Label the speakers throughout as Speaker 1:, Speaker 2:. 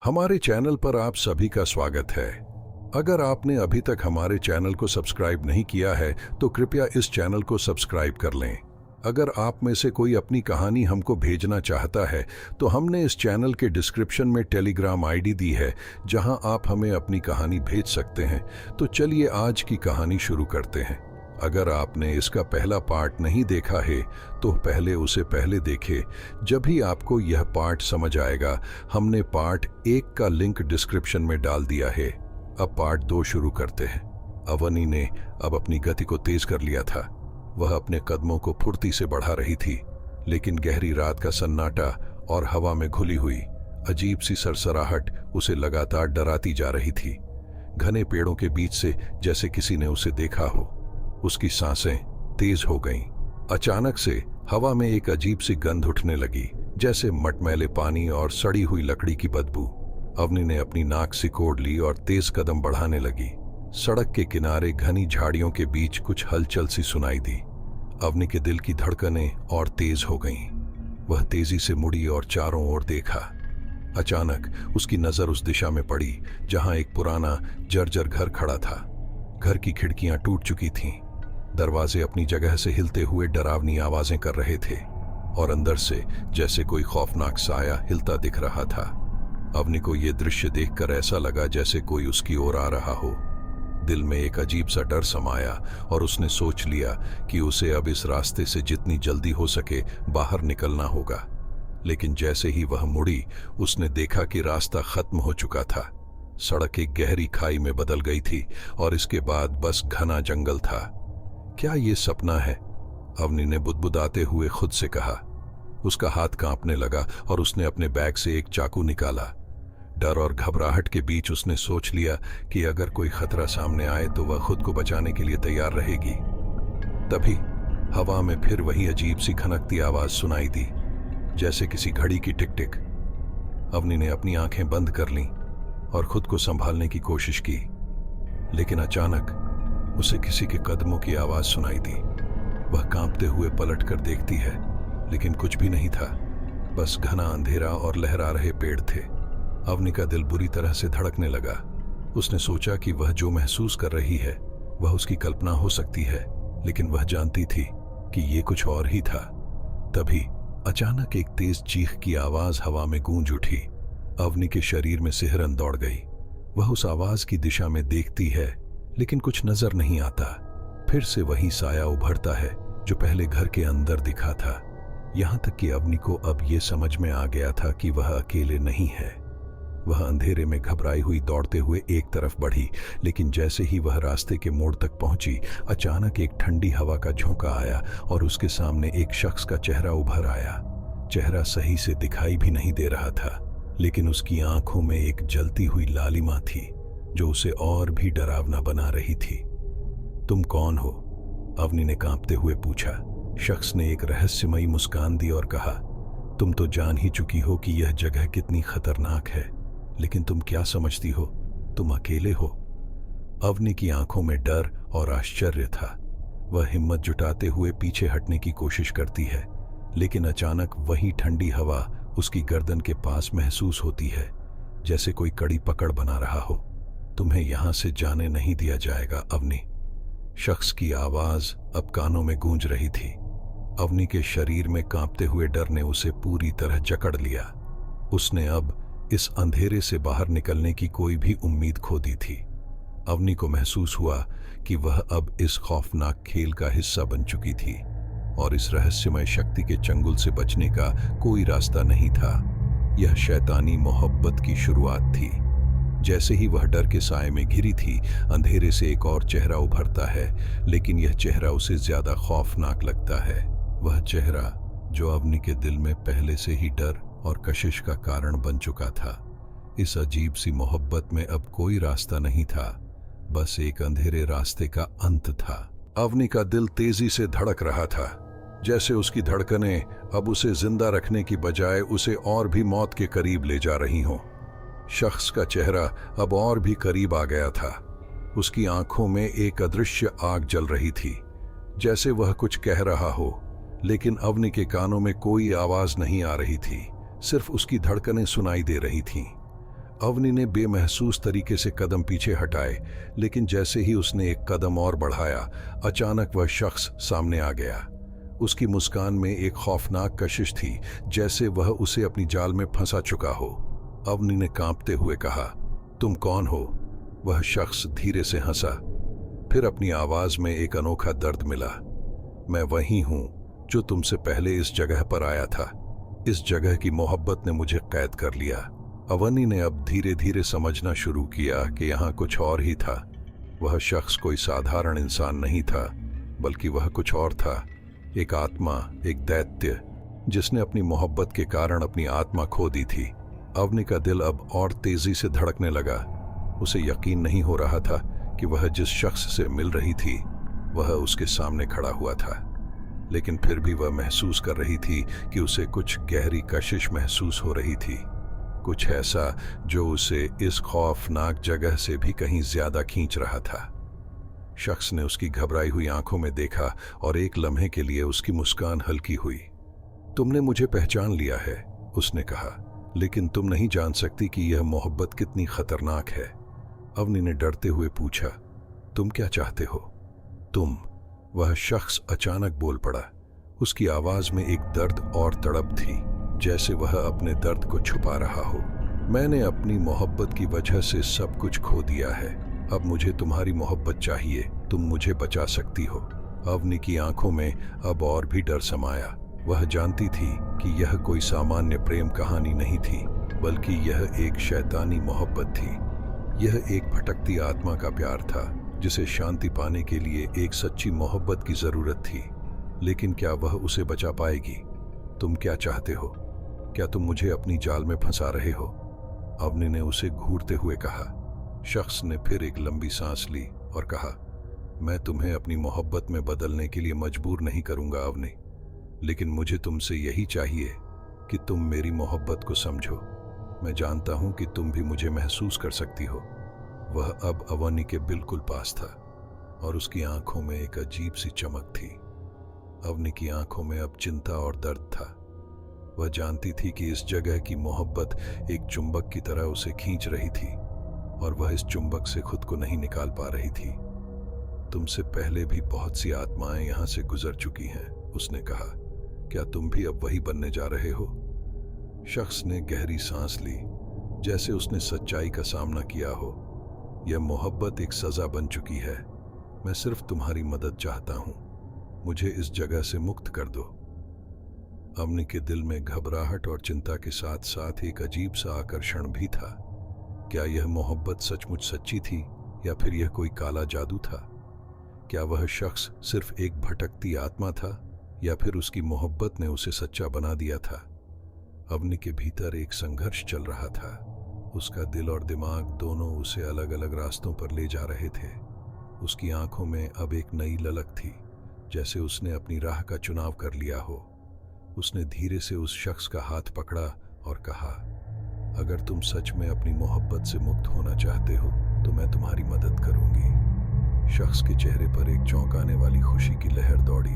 Speaker 1: हमारे चैनल पर आप सभी का स्वागत है। अगर आपने अभी तक हमारे चैनल को सब्सक्राइब नहीं किया है तो कृपया इस चैनल को सब्सक्राइब कर लें। अगर आप में से कोई अपनी कहानी हमको भेजना चाहता है तो हमने इस चैनल के डिस्क्रिप्शन में टेलीग्राम आईडी दी है, जहां आप हमें अपनी कहानी भेज सकते हैं। तो चलिए आज की कहानी शुरू करते हैं। अगर आपने इसका पहला पार्ट नहीं देखा है तो पहले देखें, जब भी आपको यह पार्ट समझ आएगा। हमने पार्ट 1 का लिंक डिस्क्रिप्शन में डाल दिया है। अब पार्ट 2 शुरू करते हैं। अवनी ने अब अपनी गति को तेज कर लिया था। वह अपने कदमों को फुर्ती से बढ़ा रही थी, लेकिन गहरी रात का सन्नाटा और हवा में घुली हुई अजीब सी सरसराहट उसे लगातार डराती जा रही थी। घने पेड़ों के बीच से जैसे किसी ने उसे देखा हो। उसकी सांसें तेज हो गईं। अचानक से हवा में एक अजीब सी गंध उठने लगी, जैसे मटमैले पानी और सड़ी हुई लकड़ी की बदबू। अवनी ने अपनी नाक सिकोड़ ली और तेज कदम बढ़ाने लगी। सड़क के किनारे घनी झाड़ियों के बीच कुछ हलचल सी सुनाई दी। अवनी के दिल की धड़कनें और तेज हो गईं। वह तेजी से मुड़ी और चारों ओर देखा। अचानक उसकी नजर उस दिशा में पड़ी जहां एक पुराना जर्जर घर खड़ा था। घर की खिड़कियां टूट चुकी थीं। दरवाजे अपनी जगह से हिलते हुए डरावनी आवाजें कर रहे थे और अंदर से जैसे कोई खौफनाक साया हिलता दिख रहा था। अवनी को यह दृश्य देखकर ऐसा लगा जैसे कोई उसकी ओर आ रहा हो। दिल में एक अजीब सा डर समाया और उसने सोच लिया कि उसे अब इस रास्ते से जितनी जल्दी हो सके बाहर निकलना होगा। लेकिन जैसे ही वह मुड़ी, उसने देखा कि रास्ता खत्म हो चुका था। सड़क एक गहरी खाई में बदल गई थी और इसके बाद बस घना जंगल था। क्या ये सपना है? अवनी ने बुदबुदाते हुए खुद से कहा। उसका हाथ कांपने लगा और उसने अपने बैग से एक चाकू निकाला। डर और घबराहट के बीच उसने सोच लिया कि अगर कोई खतरा सामने आए तो वह खुद को बचाने के लिए तैयार रहेगी। तभी हवा में फिर वही अजीब सी खनकती आवाज सुनाई दी, जैसे किसी घड़ी की टिक टिक। अवनी ने अपनी आंखें बंद कर लीं और खुद को संभालने की कोशिश की, लेकिन अचानक उसे किसी के कदमों की आवाज सुनाई दी। वह कांपते हुए पलट कर देखती है, लेकिन कुछ भी नहीं था। बस घना अंधेरा और लहरा रहे पेड़ थे। अवनी का दिल बुरी तरह से धड़कने लगा। उसने सोचा कि वह जो महसूस कर रही है वह उसकी कल्पना हो सकती है, लेकिन वह जानती थी कि ये कुछ और ही था। तभी अचानक एक तेज चीख की आवाज हवा में गूंज उठी। अवनी के शरीर में सिहरन दौड़ गई। वह उस आवाज की दिशा में देखती है, लेकिन कुछ नजर नहीं आता। फिर से वही साया उभरता है जो पहले घर के अंदर दिखा था। यहां तक कि अवनी को अब यह समझ में आ गया था कि वह अकेले नहीं है। वह अंधेरे में घबराई हुई दौड़ते हुए एक तरफ बढ़ी, लेकिन जैसे ही वह रास्ते के मोड़ तक पहुंची, अचानक एक ठंडी हवा का झोंका आया और उसके सामने एक शख्स का चेहरा उभर आया। चेहरा सही से दिखाई भी नहीं दे रहा था, लेकिन उसकी आंखों में एक जलती हुई लालिमा थी जो उसे और भी डरावना बना रही थी। तुम कौन हो? अवनी ने कांपते हुए पूछा। शख्स ने एक रहस्यमयी मुस्कान दी और कहा, तुम तो जान ही चुकी हो कि यह जगह कितनी खतरनाक है, लेकिन तुम क्या समझती हो तुम अकेले हो? अवनी की आंखों में डर और आश्चर्य था। वह हिम्मत जुटाते हुए पीछे हटने की कोशिश करती है, लेकिन अचानक वही ठंडी हवा उसकी गर्दन के पास महसूस होती है, जैसे कोई कड़ी पकड़ बना रहा हो। तुम्हें यहां से जाने नहीं दिया जाएगा अवनी। शख्स की आवाज अब कानों में गूंज रही थी। अवनी के शरीर में कांपते हुए डर ने उसे पूरी तरह जकड़ लिया। उसने अब इस अंधेरे से बाहर निकलने की कोई भी उम्मीद खो दी थी। अवनी को महसूस हुआ कि वह अब इस खौफनाक खेल का हिस्सा बन चुकी थी और इस रहस्यमय शक्ति के चंगुल से बचने का कोई रास्ता नहीं था। यह शैतानी मोहब्बत की शुरुआत थी। जैसे ही वह डर के साए में घिरी थी, अंधेरे से एक और चेहरा उभरता है, लेकिन यह चेहरा उसे ज्यादा खौफनाक लगता है। वह चेहरा जो अवनी के दिल में पहले से ही डर और कशिश का कारण बन चुका था। इस अजीब सी मोहब्बत में अब कोई रास्ता नहीं था, बस एक अंधेरे रास्ते का अंत था। अवनी का दिल तेजी से धड़क रहा था, जैसे उसकी धड़कनें अब उसे जिंदा रखने की बजाय उसे और भी मौत के करीब ले जा रही हों। शख्स का चेहरा अब और भी करीब आ गया था। उसकी आंखों में एक अदृश्य आग जल रही थी, जैसे वह कुछ कह रहा हो, लेकिन अवनी के कानों में कोई आवाज नहीं आ रही थी। सिर्फ उसकी धड़कनें सुनाई दे रही थीं। अवनी ने बेमहसूस तरीके से कदम पीछे हटाए, लेकिन जैसे ही उसने एक कदम और बढ़ाया, अचानक वह शख्स सामने आ गया। उसकी मुस्कान में एक खौफनाक कशिश थी, जैसे वह उसे अपनी जाल में फंसा चुका हो। अवनी ने कांपते हुए कहा, तुम कौन हो? वह शख्स धीरे से हंसा, फिर अपनी आवाज में एक अनोखा दर्द मिला। मैं वही हूं जो तुमसे पहले इस जगह पर आया था। इस जगह की मोहब्बत ने मुझे कैद कर लिया। अवनी ने अब धीरे धीरे समझना शुरू किया कि यहाँ कुछ और ही था। वह शख्स कोई साधारण इंसान नहीं था, बल्कि वह कुछ और था, एक आत्मा, एक दैत्य, जिसने अपनी मोहब्बत के कारण अपनी आत्मा खो दी थी। अवनी का दिल अब और तेजी से धड़कने लगा। उसे यकीन नहीं हो रहा था कि वह जिस शख्स से मिल रही थी वह उसके सामने खड़ा हुआ था, लेकिन फिर भी वह महसूस कर रही थी कि उसे कुछ गहरी कशिश महसूस हो रही थी, कुछ ऐसा जो उसे इस खौफनाक जगह से भी कहीं ज्यादा खींच रहा था। शख्स ने उसकी घबराई हुई आंखों में देखा और एक लम्हे के लिए उसकी मुस्कान हल्की हुई। तुमने मुझे पहचान लिया है, उसने कहा, लेकिन तुम नहीं जान सकती कि यह मोहब्बत कितनी खतरनाक है। अवनी ने डरते हुए पूछा, तुम क्या चाहते हो? तुम? वह शख्स अचानक बोल पड़ा। उसकी आवाज में एक दर्द और तड़प थी, जैसे वह अपने दर्द को छुपा रहा हो। मैंने अपनी मोहब्बत की वजह से सब कुछ खो दिया है। अब मुझे तुम्हारी मोहब्बत चाहिए। तुम मुझे बचा सकती हो। अवनी की आंखों में अब और भी डर समाया। वह जानती थी कि यह कोई सामान्य प्रेम कहानी नहीं थी, बल्कि यह एक शैतानी मोहब्बत थी। यह एक भटकती आत्मा का प्यार था, जिसे शांति पाने के लिए एक सच्ची मोहब्बत की जरूरत थी। लेकिन क्या वह उसे बचा पाएगी? तुम क्या चाहते हो? क्या तुम मुझे अपनी जाल में फंसा रहे हो? अवनी ने उसे घूरते हुए कहा। शख्स ने फिर एक लंबी सांस ली और कहा, मैं तुम्हें अपनी मोहब्बत में बदलने के लिए मजबूर नहीं करूंगा अवनी, लेकिन मुझे तुमसे यही चाहिए कि तुम मेरी मोहब्बत को समझो। मैं जानता हूं कि तुम भी मुझे महसूस कर सकती हो। वह अब अवनी के बिल्कुल पास था और उसकी आंखों में एक अजीब सी चमक थी। अवनी की आंखों में अब चिंता और दर्द था। वह जानती थी कि इस जगह की मोहब्बत एक चुंबक की तरह उसे खींच रही थी और वह इस चुंबक से खुद को नहीं निकाल पा रही थी। तुमसे पहले भी बहुत सी आत्माएं यहां से गुजर चुकी हैं, उसने कहा। क्या तुम भी अब वही बनने जा रहे हो? शख्स ने गहरी सांस ली, जैसे उसने सच्चाई का सामना किया हो। यह मोहब्बत एक सजा बन चुकी है। मैं सिर्फ तुम्हारी मदद चाहता हूं। मुझे इस जगह से मुक्त कर दो। अवनी के दिल में घबराहट और चिंता के साथ साथ एक अजीब सा आकर्षण भी था। क्या यह मोहब्बत सचमुच सच्ची थी या फिर यह कोई काला जादू था? क्या वह शख्स सिर्फ एक भटकती आत्मा था या फिर उसकी मोहब्बत ने उसे सच्चा बना दिया था? अवनी के भीतर एक संघर्ष चल रहा था। उसका दिल और दिमाग दोनों उसे अलग अलग रास्तों पर ले जा रहे थे। उसकी आंखों में अब एक नई ललक थी, जैसे उसने अपनी राह का चुनाव कर लिया हो। उसने धीरे से उस शख्स का हाथ पकड़ा और कहा, अगर तुम सच में अपनी मोहब्बत से मुक्त होना चाहते हो तो मैं तुम्हारी मदद करूंगी। शख्स के चेहरे पर एक चौंकाने वाली खुशी की लहर दौड़ी।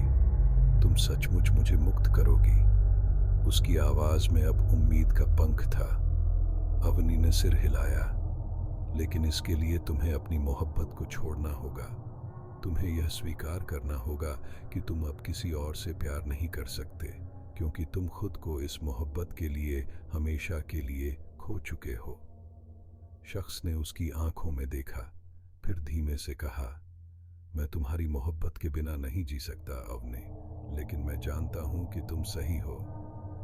Speaker 1: तुम सचमुच मुझे मुक्त करोगी? उसकी आवाज में अब उम्मीद का पंख था। अवनी ने सिर हिलाया। लेकिन इसके लिए तुम्हें अपनी मोहब्बत को छोड़ना होगा। तुम्हें यह स्वीकार करना होगा कि तुम अब किसी और से प्यार नहीं कर सकते, क्योंकि तुम खुद को इस मोहब्बत के लिए हमेशा के लिए खो चुके हो। शख्स ने उसकी आंखों में देखा, फिर धीमे से कहा, मैं तुम्हारी मोहब्बत के बिना नहीं जी सकता अवनी, लेकिन मैं जानता हूं कि तुम सही हो।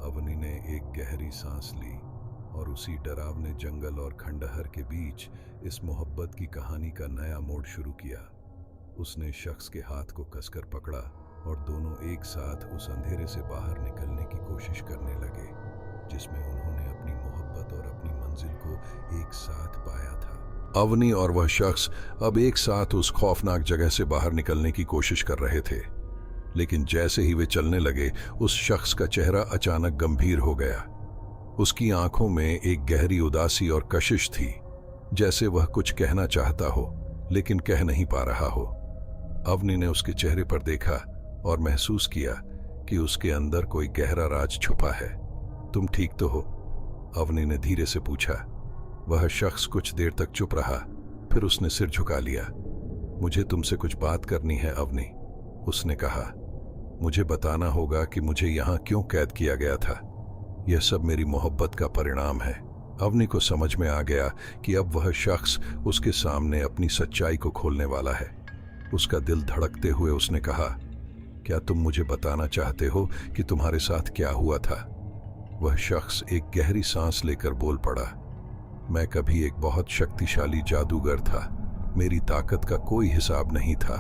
Speaker 1: अवनी ने एक गहरी सांस ली और उसी डरावने जंगल और खंडहर के बीच इस मोहब्बत की कहानी का नया मोड़ शुरू किया। उसने शख्स के हाथ को कसकर पकड़ा और दोनों एक साथ उस अंधेरे से बाहर निकलने की कोशिश करने लगे, जिसमें उन्होंने अपनी मोहब्बत और अपनी मंजिल को एक साथ पाया था। अवनी और वह शख्स अब एक साथ उस खौफनाक जगह से बाहर निकलने की कोशिश कर रहे थे, लेकिन जैसे ही वे चलने लगे, उस शख्स का चेहरा अचानक गंभीर हो गया। उसकी आंखों में एक गहरी उदासी और कशिश थी, जैसे वह कुछ कहना चाहता हो लेकिन कह नहीं पा रहा हो। अवनी ने उसके चेहरे पर देखा और महसूस किया कि उसके अंदर कोई गहरा राज छुपा है। तुम ठीक तो हो? अवनी ने धीरे से पूछा। वह शख्स कुछ देर तक चुप रहा, फिर उसने सिर झुका लिया। मुझे तुमसे कुछ बात करनी है अवनी, उसने कहा। मुझे बताना होगा कि मुझे यहाँ क्यों कैद किया गया था। यह सब मेरी मोहब्बत का परिणाम है। अवनी को समझ में आ गया कि अब वह शख्स उसके सामने अपनी सच्चाई को खोलने वाला है। उसका दिल धड़कते हुए उसने कहा, क्या तुम मुझे बताना चाहते हो कि तुम्हारे साथ क्या हुआ था? वह शख्स एक गहरी सांस लेकर बोल पड़ा, मैं कभी एक बहुत शक्तिशाली जादूगर था। मेरी ताकत का कोई हिसाब नहीं था,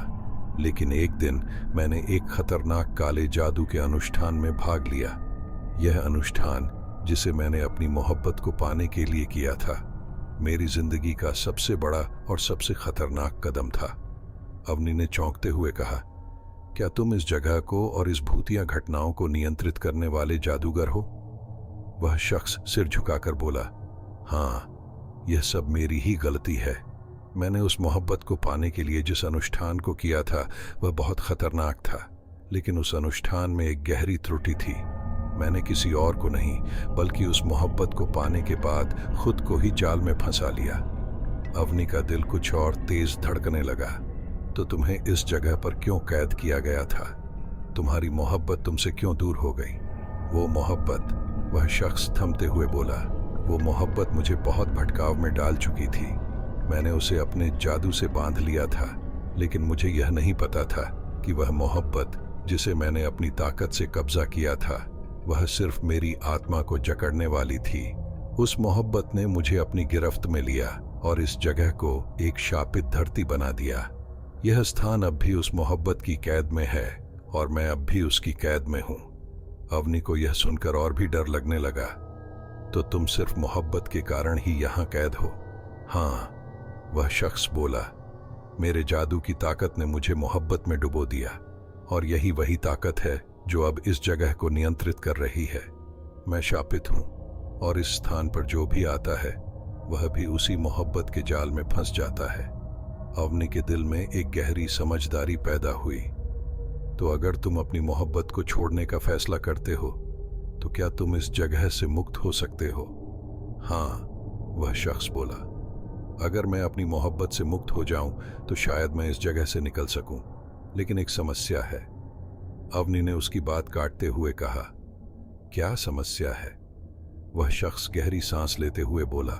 Speaker 1: लेकिन एक दिन मैंने एक खतरनाक काले जादू के अनुष्ठान में भाग लिया। यह अनुष्ठान, जिसे मैंने अपनी मोहब्बत को पाने के लिए किया था, मेरी जिंदगी का सबसे बड़ा और सबसे खतरनाक कदम था। अवनी ने चौंकते हुए कहा, क्या तुम इस जगह को और इस भूतिया घटनाओं को नियंत्रित करने वाले जादूगर हो? वह शख्स सिर झुकाकर बोला, हाँ, यह सब मेरी ही गलती है। मैंने उस मोहब्बत को पाने के लिए जिस अनुष्ठान को किया था वह बहुत खतरनाक था, लेकिन उस अनुष्ठान में एक गहरी त्रुटि थी। मैंने किसी और को नहीं, बल्कि उस मोहब्बत को पाने के बाद खुद को ही जाल में फंसा लिया। अवनी का दिल कुछ और तेज धड़कने लगा। तो तुम्हें इस जगह पर क्यों कैद किया गया था? तुम्हारी मोहब्बत तुमसे क्यों दूर हो गई? वो मोहब्बत, वह शख्स थमते हुए बोला, वो मोहब्बत मुझे बहुत भटकाव में डाल चुकी थी। मैंने उसे अपने जादू से बांध लिया था, लेकिन मुझे यह नहीं पता था कि वह मोहब्बत जिसे मैंने अपनी ताकत से कब्जा किया था, वह सिर्फ मेरी आत्मा को जकड़ने वाली थी। उस मोहब्बत ने मुझे अपनी गिरफ्त में लिया और इस जगह को एक शापित धरती बना दिया। यह स्थान अब भी उस मोहब्बत की कैद में है और मैं अब भी उसकी कैद में हूं। अवनी को यह सुनकर और भी डर लगने लगा। तो तुम सिर्फ मोहब्बत के कारण ही यहां कैद हो? हाँ, वह शख्स बोला, मेरे जादू की ताकत ने मुझे मोहब्बत में डुबो दिया और यही वही ताकत है जो अब इस जगह को नियंत्रित कर रही है। मैं शापित हूं और इस स्थान पर जो भी आता है वह भी उसी मोहब्बत के जाल में फंस जाता है। अवनी के दिल में एक गहरी समझदारी पैदा हुई। तो अगर तुम अपनी मोहब्बत को छोड़ने का फैसला करते हो तो क्या तुम इस जगह से मुक्त हो सकते हो? हाँ, वह शख्स बोला, अगर मैं अपनी मोहब्बत से मुक्त हो जाऊं तो शायद मैं इस जगह से निकल सकूं, लेकिन एक समस्या है। अवनी ने उसकी बात काटते हुए कहा, क्या समस्या है? वह शख्स गहरी सांस लेते हुए बोला,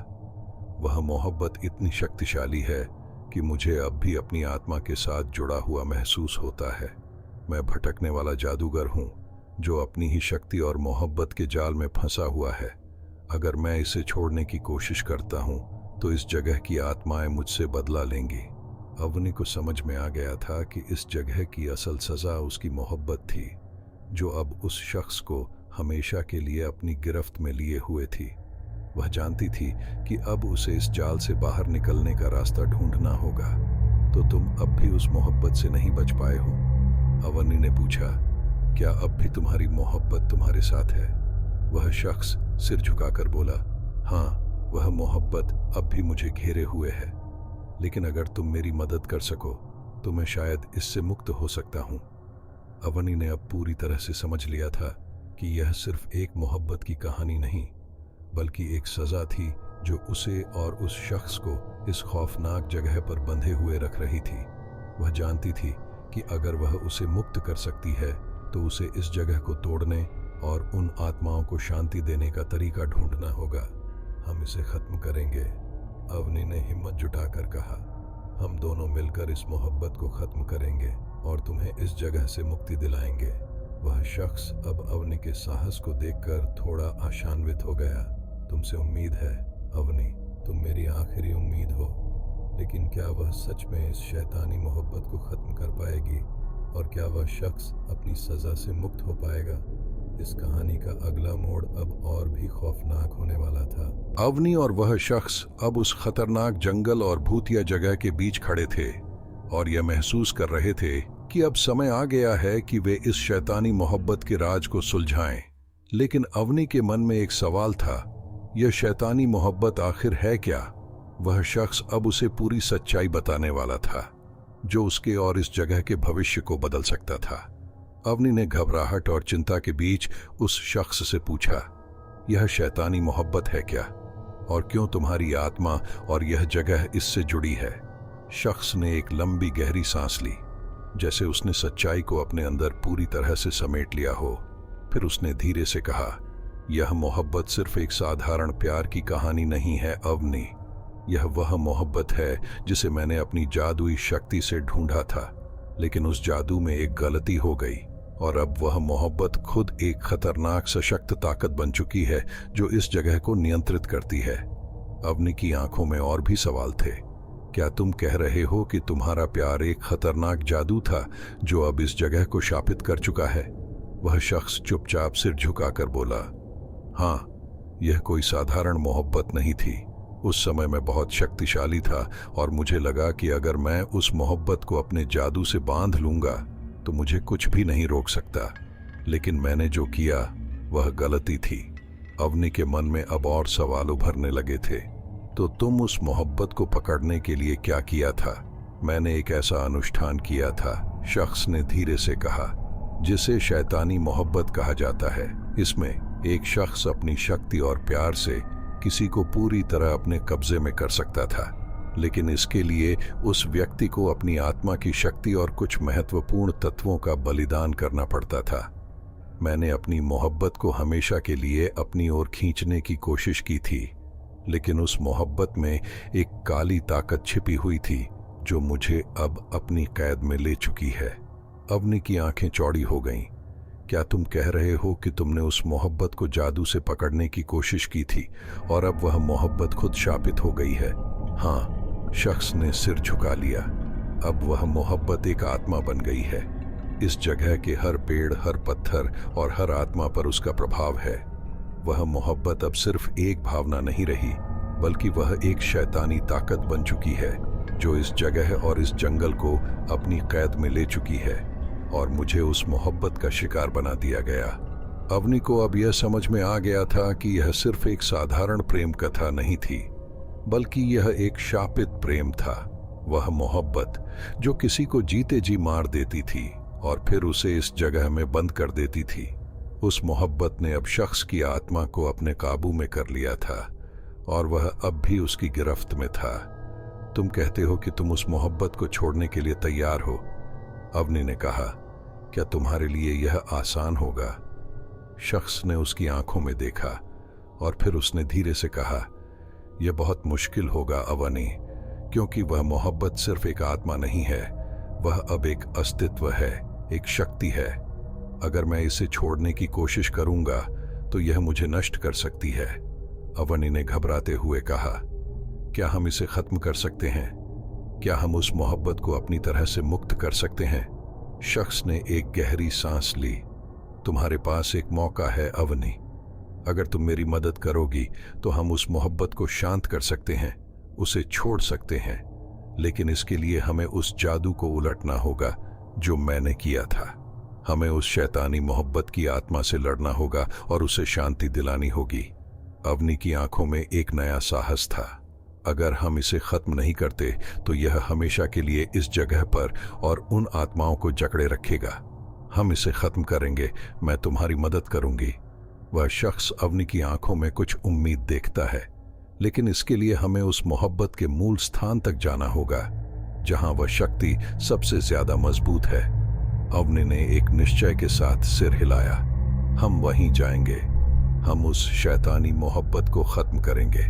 Speaker 1: वह मोहब्बत इतनी शक्तिशाली है कि मुझे अब भी अपनी आत्मा के साथ जुड़ा हुआ महसूस होता है। मैं भटकने वाला जादूगर हूं जो अपनी ही शक्ति और मोहब्बत के जाल में फंसा हुआ है। अगर मैं इसे छोड़ने की कोशिश करता हूं तो इस जगह की आत्माएं मुझसे बदला लेंगी। अवनी को समझ में आ गया था कि इस जगह की असल सजा उसकी मोहब्बत थी, जो अब उस शख्स को हमेशा के लिए अपनी गिरफ्त में लिए हुए थी। वह जानती थी कि अब उसे इस जाल से बाहर निकलने का रास्ता ढूंढना होगा। तो तुम अब भी उस मोहब्बत से नहीं बच पाए हो? अवनी ने पूछा, क्या अब भी तुम्हारी मोहब्बत तुम्हारे साथ है? वह शख्स सिर झुकाकर बोला, हाँ, वह मोहब्बत अब भी मुझे घेरे हुए है, लेकिन अगर तुम मेरी मदद कर सको तो मैं शायद इससे मुक्त हो सकता हूं। अवनी ने अब पूरी तरह से समझ लिया था कि यह सिर्फ एक मोहब्बत की कहानी नहीं, बल्कि एक सजा थी जो उसे और उस शख्स को इस खौफनाक जगह पर बंधे हुए रख रही थी। वह जानती थी कि अगर वह उसे मुक्त कर सकती है तो उसे इस जगह को तोड़ने और उन आत्माओं को शांति देने का तरीका ढूंढना होगा। हम इसे खत्म करेंगे, अवनी ने हिम्मत जुटाकर कहा। हम दोनों मिलकर इस मोहब्बत को खत्म करेंगे और तुम्हें इस जगह से मुक्ति दिलाएंगे। वह शख्स अब अवनी के साहस को देखकर थोड़ा आशान्वित हो गया। तुमसे उम्मीद है अवनी, तुम मेरी आखिरी उम्मीद हो। लेकिन क्या वह सच में इस शैतानी मोहब्बत को खत्म कर पाएगी? और क्या वह शख्स अपनी सजा से मुक्त हो पाएगा? इस कहानी का अगला मोड़ अब और भी खौफनाक होने वाला था। अवनी और वह शख्स अब उस खतरनाक जंगल और भूतिया जगह के बीच खड़े थे और यह महसूस कर रहे थे कि अब समय आ गया है कि वे इस शैतानी मोहब्बत के राज को सुलझाएं। लेकिन अवनी के मन में एक सवाल था, यह शैतानी मोहब्बत आखिर है क्या? वह शख्स अब उसे पूरी सच्चाई बताने वाला था, जो उसके और इस जगह के भविष्य को बदल सकता था। अवनी ने घबराहट और चिंता के बीच उस शख्स से पूछा, यह शैतानी मोहब्बत है क्या? और क्यों तुम्हारी आत्मा और यह जगह इससे जुड़ी है। शख्स ने एक लंबी गहरी सांस ली, जैसे उसने सच्चाई को अपने अंदर पूरी तरह से समेट लिया हो। फिर उसने धीरे से कहा, यह मोहब्बत सिर्फ एक साधारण प्यार की कहानी नहीं है अवनी। यह वह मोहब्बत है जिसे मैंने अपनी जादुई शक्ति से ढूंढा था, लेकिन उस जादू में एक गलती हो गई और अब वह मोहब्बत खुद एक खतरनाक सशक्त ताकत बन चुकी है जो इस जगह को नियंत्रित करती है। अवनी की आंखों में और भी सवाल थे। क्या तुम कह रहे हो कि तुम्हारा प्यार एक खतरनाक जादू था जो अब इस जगह को शापित कर चुका है? वह शख्स चुपचाप सिर झुकाकर बोला, हाँ, यह कोई साधारण मोहब्बत नहीं थी। उस समय मैं बहुत शक्तिशाली था और मुझे लगा कि अगर मैं उस मोहब्बत को अपने जादू से बांध लूंगा तो मुझे कुछ भी नहीं रोक सकता। लेकिन मैंने जो किया वह गलती थी। अवनी के मन में अब और सवाल उभरने लगे थे। तो तुम उस मोहब्बत को पकड़ने के लिए क्या किया था? मैंने एक ऐसा अनुष्ठान किया था, शख्स ने धीरे से कहा, जिसे शैतानी मोहब्बत कहा जाता है। इसमें एक शख्स अपनी शक्ति और प्यार से किसी को पूरी तरह अपने कब्जे में कर सकता था, लेकिन इसके लिए उस व्यक्ति को अपनी आत्मा की शक्ति और कुछ महत्वपूर्ण तत्वों का बलिदान करना पड़ता था। मैंने अपनी मोहब्बत को हमेशा के लिए अपनी ओर खींचने की कोशिश की थी, लेकिन उस मोहब्बत में एक काली ताकत छिपी हुई थी जो मुझे अब अपनी कैद में ले चुकी है। अवनी की आंखें चौड़ी हो गईं। क्या तुम कह रहे हो कि तुमने उस मोहब्बत को जादू से पकड़ने की कोशिश की थी और अब वह मोहब्बत खुद शापित हो गई है? हाँ, शख्स ने सिर झुका लिया। अब वह मोहब्बत एक आत्मा बन गई है। इस जगह के हर पेड़, हर पत्थर और हर आत्मा पर उसका प्रभाव है। वह मोहब्बत अब सिर्फ एक भावना नहीं रही, बल्कि वह एक शैतानी ताकत बन चुकी है जो इस जगह और इस जंगल को अपनी कैद में ले चुकी है और मुझे उस मोहब्बत का शिकार बना दिया गया। अवनी को अब यह समझ में आ गया था कि यह सिर्फ एक साधारण प्रेम कथा नहीं थी, बल्कि यह एक शापित प्रेम था। वह मोहब्बत जो किसी को जीते जी मार देती थी और फिर उसे इस जगह में बंद कर देती थी। उस मोहब्बत ने अब शख्स की आत्मा को अपने काबू में कर लिया था और वह अब भी उसकी गिरफ्त में था। तुम कहते हो कि तुम उस मोहब्बत को छोड़ने के लिए तैयार हो? अवनी ने कहा, क्या तुम्हारे लिए यह आसान होगा? शख्स ने उसकी आंखों में देखा और फिर उसने धीरे से कहा, यह बहुत मुश्किल होगा अवनी, क्योंकि वह मोहब्बत सिर्फ एक आत्मा नहीं है, वह अब एक अस्तित्व है, एक शक्ति है। अगर मैं इसे छोड़ने की कोशिश करूंगा तो यह मुझे नष्ट कर सकती है। अवनी ने घबराते हुए कहा, क्या हम इसे खत्म कर सकते हैं? क्या हम उस मोहब्बत को अपनी तरह से मुक्त कर सकते हैं? शख्स ने एक गहरी सांस ली। तुम्हारे पास एक मौका है अवनी। अगर तुम मेरी मदद करोगी तो हम उस मोहब्बत को शांत कर सकते हैं, उसे छोड़ सकते हैं। लेकिन इसके लिए हमें उस जादू को उलटना होगा जो मैंने किया था। हमें उस शैतानी मोहब्बत की आत्मा से लड़ना होगा और उसे शांति दिलानी होगी। अवनी की आंखों में एक नया साहस था। अगर हम इसे खत्म नहीं करते तो यह हमेशा के लिए इस जगह पर और उन आत्माओं को जकड़े रखेगा। हम इसे खत्म करेंगे, मैं तुम्हारी मदद करूंगी। वह शख्स अवनी की आंखों में कुछ उम्मीद देखता है, लेकिन इसके लिए हमें उस मोहब्बत के मूल स्थान तक जाना होगा जहां वह शक्ति सबसे ज्यादा मजबूत है। अवनी ने एक निश्चय के साथ सिर हिलाया। हम वहीं जाएंगे, हम उस शैतानी मोहब्बत को खत्म करेंगे।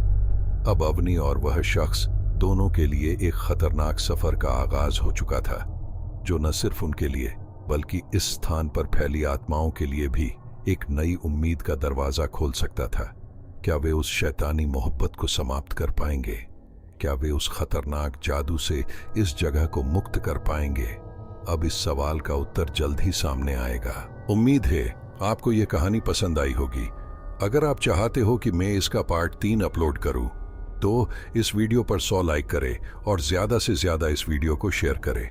Speaker 1: अब अवनी और वह शख्स दोनों के लिए एक खतरनाक सफर का आगाज हो चुका था, जो न सिर्फ उनके लिए बल्कि इस स्थान पर फैली आत्माओं के लिए भी एक नई उम्मीद का दरवाजा खोल सकता था। क्या वे उस शैतानी मोहब्बत को समाप्त कर पाएंगे? क्या वे उस खतरनाक जादू से इस जगह को मुक्त कर पाएंगे? अब इस सवाल का उत्तर जल्द ही सामने आएगा। उम्मीद है आपको ये कहानी पसंद आई होगी। अगर आप चाहते हो कि मैं इसका पार्ट 3 अपलोड करूं, तो इस वीडियो पर 100 लाइक करें और ज्यादा से ज्यादा इस वीडियो को शेयर करें।